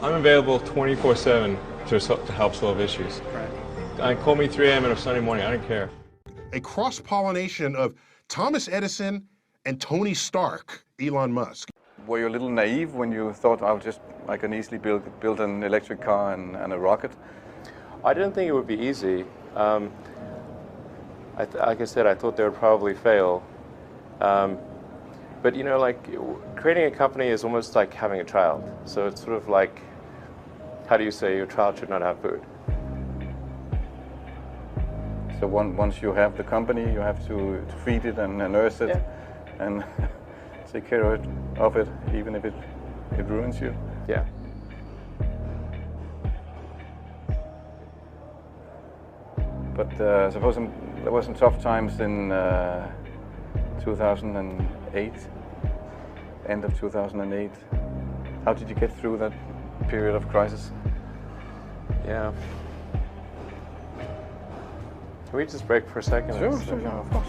I'm available 24/7 to help solve issues. Right. Call me 3 a.m. on a Sunday morning, I don't care. A cross-pollination of Thomas Edison and Tony Stark, Elon Musk. Were you a little naive when you thought I can easily build an electric car and a rocket? I didn't think it would be easy. Like I said, I thought they would probably fail. But you know, like creating a company is almost like having a child. So it's sort of like, how do you say your child should not have food? So once you have the company, you have to feed it and nurse it, and take care of it, even if it ruins you. Yeah. But suppose there were some tough times in 2008, end of 2008. How did you get through that period of crisis? Yeah. Can we just break for a second? Sure, of course.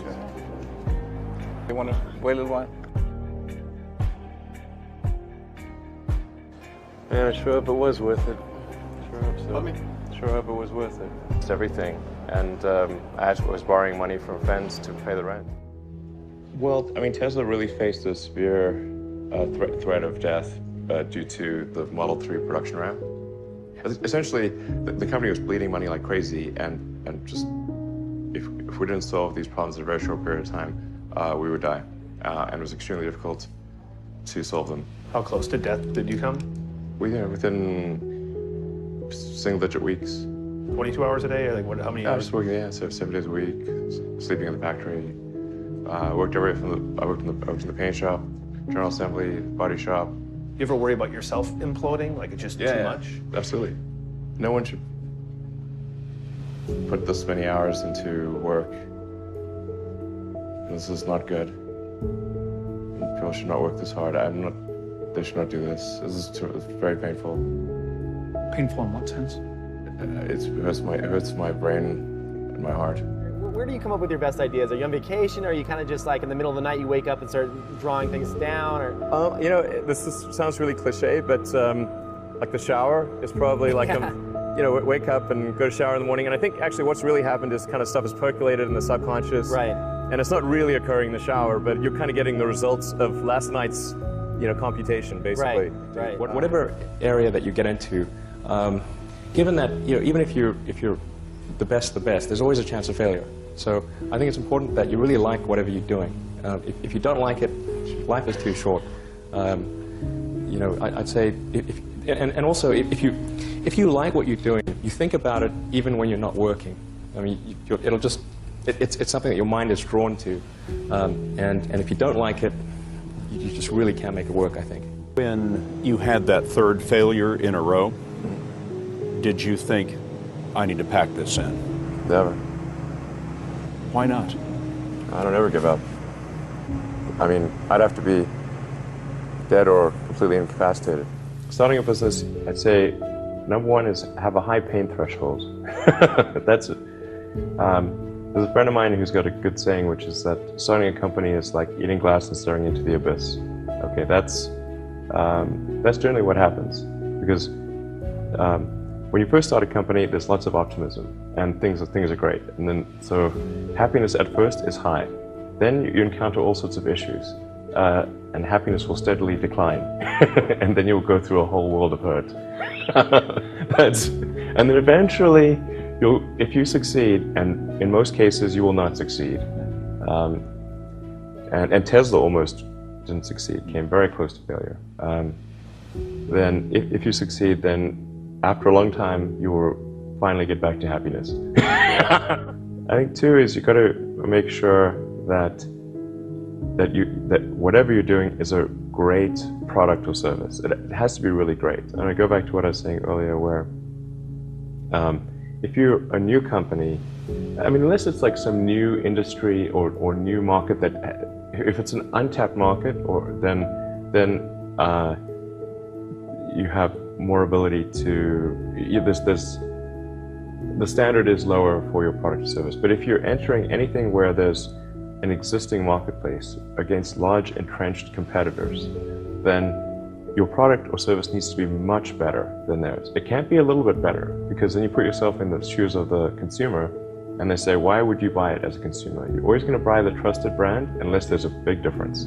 You want to wait a little while? Man, I sure hope it was worth it. Sure hope so. Sure hope it was worth it. It's everything. And I was borrowing money from friends to pay the rent. Well, I mean, Tesla really faced a severe threat of death due to the Model 3 production ramp. Essentially, the company was bleeding money like crazy, and just if we didn't solve these problems in a very short period of time, we would die. And it was extremely difficult to solve them. How close to death did you come? Within single-digit weeks. 22 hours a day, or like what? How many I hours? was working, so 7 days a week, sleeping in the factory. I worked everywhere from I worked in the paint shop, general assembly, body shop. You ever worry about yourself imploding? Like it's just too much? Absolutely. No one should put this many hours into work. This is not good. People should not work this hard. They should not do this. It's very painful. Painful in what sense? It hurts my brain and my heart. Where do you come up with your best ideas? Are you on vacation, or are you kind of just like in the middle of the night you wake up and start drawing things down? Or You know, sounds really cliche, but like the shower is probably like you know, wake up and go to shower in the morning. And I think actually what's really happened is kind of stuff is percolated in the subconscious. Right. And it's not really occurring in the shower, but you're kind of getting the results of last night's, you know, computation, basically. Right. Whatever area that you get into, given that, you know, even if you're the best, there's always a chance of failure. So I think it's important that you really like whatever you're doing. If you don't like it, life is too short. You know, I'd say, and also if you like what you're doing, you think about it even when you're not working. I mean, it's something that your mind is drawn to, and if you don't like it, you just really can't make it work, I think. When you had that third failure in a row, did you think, I need to pack this in? Never. Why not? I don't ever give up. I mean, I'd have to be dead or completely incapacitated. Starting a business, I'd say, number one is have a high pain threshold. That's it. There's a friend of mine who's got a good saying, which is that starting a company is like eating glass and staring into the abyss. Okay, that's generally what happens, because when you first start a company, there's lots of optimism and things are great, and then so happiness at first is high. Then you encounter all sorts of issues, and happiness will steadily decline, and then you'll go through a whole world of hurt. And then eventually, if you succeed, and in most cases you will not succeed, and Tesla almost didn't succeed, came very close to failure. Then if you succeed, then after a long time you will finally get back to happiness. I think too is you've got to make sure that whatever you're doing is a great product or service. It has to be really great. And I go back to what I was saying earlier, where if you're a new company, I mean, unless it's like some new industry or new market that, if it's an untapped market, or then you have more ability to, the standard is lower for your product or service. But if you're entering anything where there's an existing marketplace against large entrenched competitors, then your product or service needs to be much better than theirs. It can't be a little bit better, because then you put yourself in the shoes of the consumer and they say, why would you buy it as a consumer? You're always going to buy the trusted brand unless there's a big difference.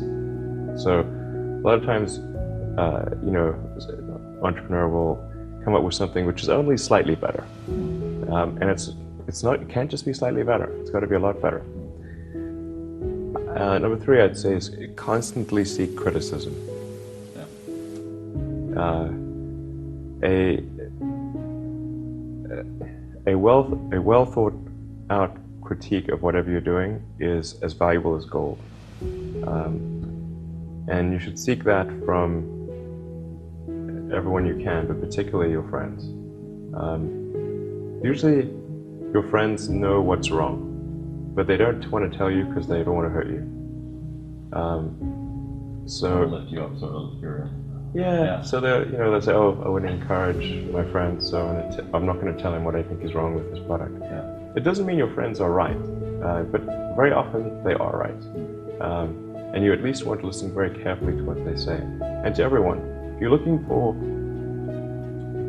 So a lot of times, you know, an entrepreneur will come up with something which is only slightly better. And it can't just be slightly better. It's got to be a lot better. Number 3, I'd say, is constantly seek criticism. A well thought out critique of whatever you're doing is as valuable as gold. And you should seek that from everyone you can, but particularly your friends. Usually your friends know what's wrong, but they don't want to tell you because they don't want to hurt you. So lift you up, sort of. yeah. So they'll say, oh, I wouldn't encourage my friend, so I'm not going to tell him what I think is wrong with this product. Yeah. It doesn't mean your friends are right, but very often they are right. And you at least want to listen very carefully to what they say. And to everyone, if you're looking for,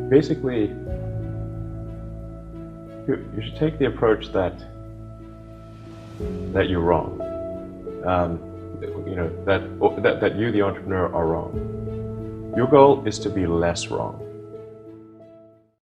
basically, you should take the approach that you're wrong. You know, that you, the entrepreneur, are wrong. Your goal is to be less wrong.